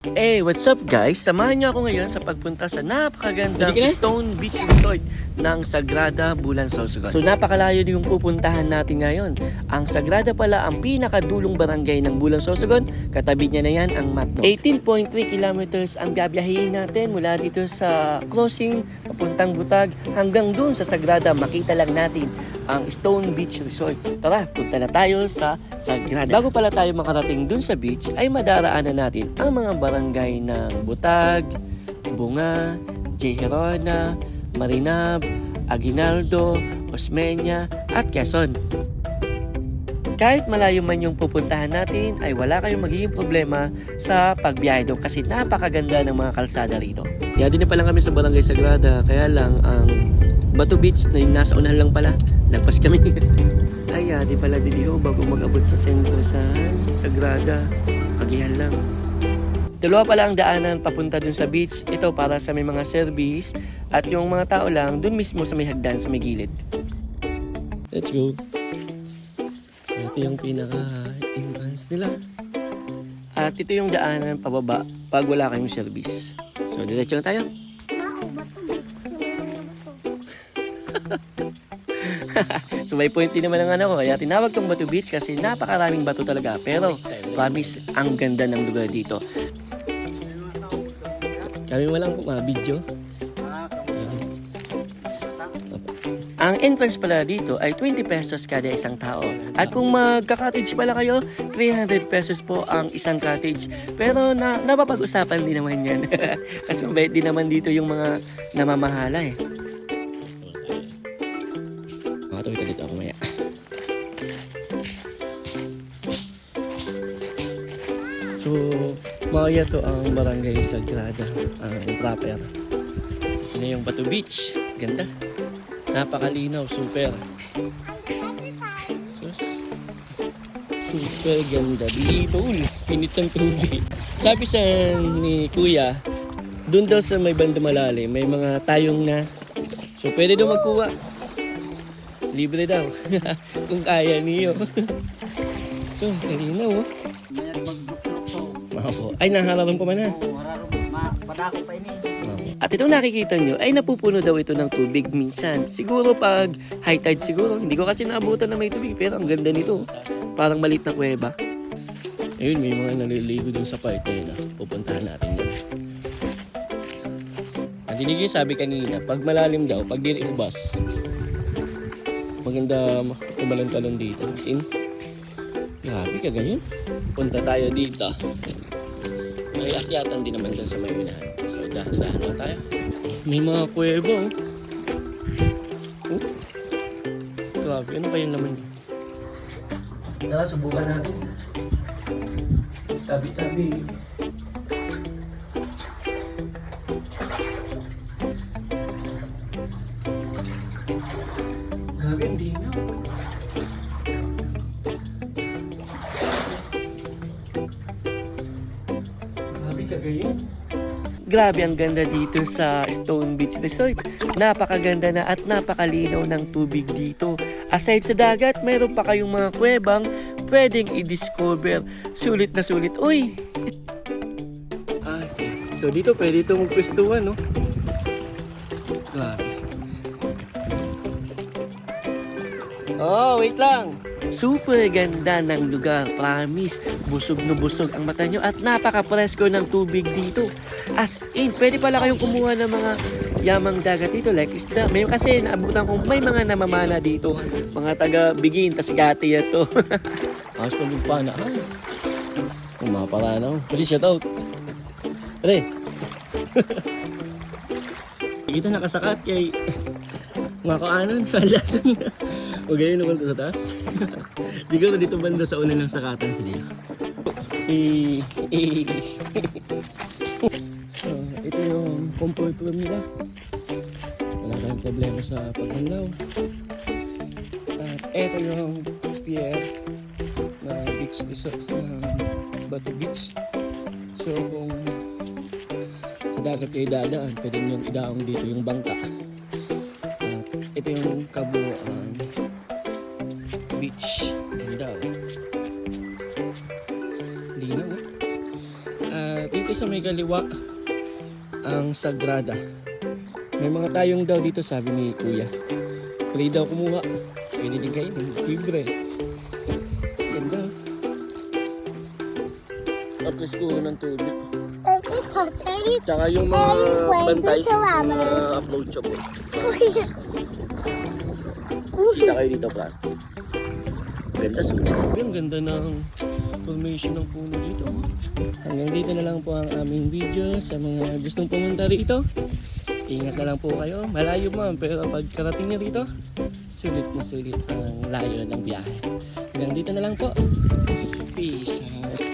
What's up guys? Samahan niyo ako ngayon sa pagpunta sa napakagandang Stone Beach Resort ng Sagrada, Bulan, Sorsogon. So napakalayo din yung pupuntahan natin ngayon. Ang Sagrada pala ang pinakadulong barangay ng Bulan, Sorsogon. Katabi niya na yan ang Matno. 18.3 kilometers ang biyabiyahin natin mula dito sa crossing papuntang Butag hanggang dun sa Sagrada. Makita lang natin ang Stone Beach Resort. Tara, punta na tayo sa Sagrada. Bago pala tayo makarating dun sa beach, ay madaraanan natin ang mga barangay ng Butag, Bunga, J. Herona, Marinab, Aguinaldo, Osmeña, at Quezon. Kahit malayo man yung pupuntahan natin, ay wala kayong magiging problema sa pagbiyahe doon kasi napakaganda ng mga kalsada rito. Yadi na pala kami sa Barangay Sagrada, kaya lang ang Bato Beach na yung nasa unahan lang pala. Lagpas kami. Ay, di pala dito bago mag-abot sa sentro sa Sagrada. Kagihan lang. Dalawa pala ang daanan papunta dun sa beach. Ito para sa may mga service at yung mga tao lang dun mismo sa may hagdan sa may gilid. Let's go. Ito yung pinaka-entrance nila. At ito yung daanan pababa pag wala kayong service. So, diretso na tayo. So may point din naman ang ano ko, kaya tinawag tong Bato Beach kasi napakaraming bato talaga, pero promise ang ganda ng lugar dito. Kami walang video. Ang entrance pala dito ay 20 pesos kada isang tao. At kung magka-cottage pala kayo, 300 pesos po ang isang cottage. Pero napapag-usapan din naman yan. Kasi mabait din naman dito yung mga namamahala eh. Makatuwi ka dito ako maya. So, maya to ang Barangay Sagrada, ang proper. Ito yung Bato Beach. Ganda. Napakalinaw, super. Super ganda dito. Pinit ang tubig. Sabi sa ni Kuya, doon daw sa may banda malalim, may mga tayong na. So, pwede daw magkuha. Libre daw. Kung kaya niyo. So, kalinaw oh. Ay, nahararong pa man ha. Padako pa ini. At itong nakikita nyo ay napupuno daw ito ng tubig minsan. Siguro pag high tide siguro. Hindi ko kasi naabutan na may tubig pero ang ganda nito. Parang maliit na kuweba. Ayun, may mga naliligo dun sa part na yun. Pupuntahan natin yan. At hindi sabi kanina, pag malalim daw, pag di ubas, maganda tumalon-talon dito. As in, grabe ka ganyan. Punta tayo dito. May akyatan din naman dun sa may unahan. So, dahan-dahan lang tayo. May mga kuwebo. Oh. Grabe, ano ba yung laman? Tara, subukan natin. Tabi-tabi. Grabe, hindi na. Grabe ang ganda dito sa Stone Beach Resort. Napakaganda na at napakalinaw ng tubig dito. Aside sa dagat, mayroon pa kayong mga kuwebang pwedeng i-discover. Sulit na sulit. Uy! Okay. So dito pwede ito magpwestuhan, no? Grabe. Oh, wait lang! Super ganda ng lugar, promise. Busog na busog ang mata nyo at napaka-presko ng tubig dito. As in, pwede pala kayong kumuha ng mga yamang dagat dito like isda. May kasi naabutan kong may mga namamana dito. Mga taga-Bigin, tas Gati ito. Ayos pa magpana. Ay, kumapara na. Pwede shout out. Pwede. Kita nakasakat kay mga kaanon, palasan na. Huwag kayo naman sa taas. Siguro dito banda sa una ng sakatan sila. So, ito yung comfort room nila. Wala tayong problema sa paghanlaw. At ito yung pier na beach resort na Bato Beach. So, kung sa dagat kayo dadaan, pwede nyo idaong dito yung bangka. At ito yung kabuuan beach. Ganda. Linaw. Dito sa may kaliwa ang Sagrada. May mga tayong daw dito, sabi ni Kuya. Free daw kumuha. Pwede din kayo, libre. Ganda. Tapos ko ng tubig. Tsaka yung mga bantay, mga approachable. Sita kayo dito, plan. Ganda, sulit. Ang ganda ng formation ng puno dito. Hanggang dito na lang po ang aming video. Sa mga gustong pumunta rito, ingat na lang po kayo. Malayo man, pero pagkarating nyo rito, sulit na sulit ang layo ng biyahe. Hanggang dito na lang po. Peace out.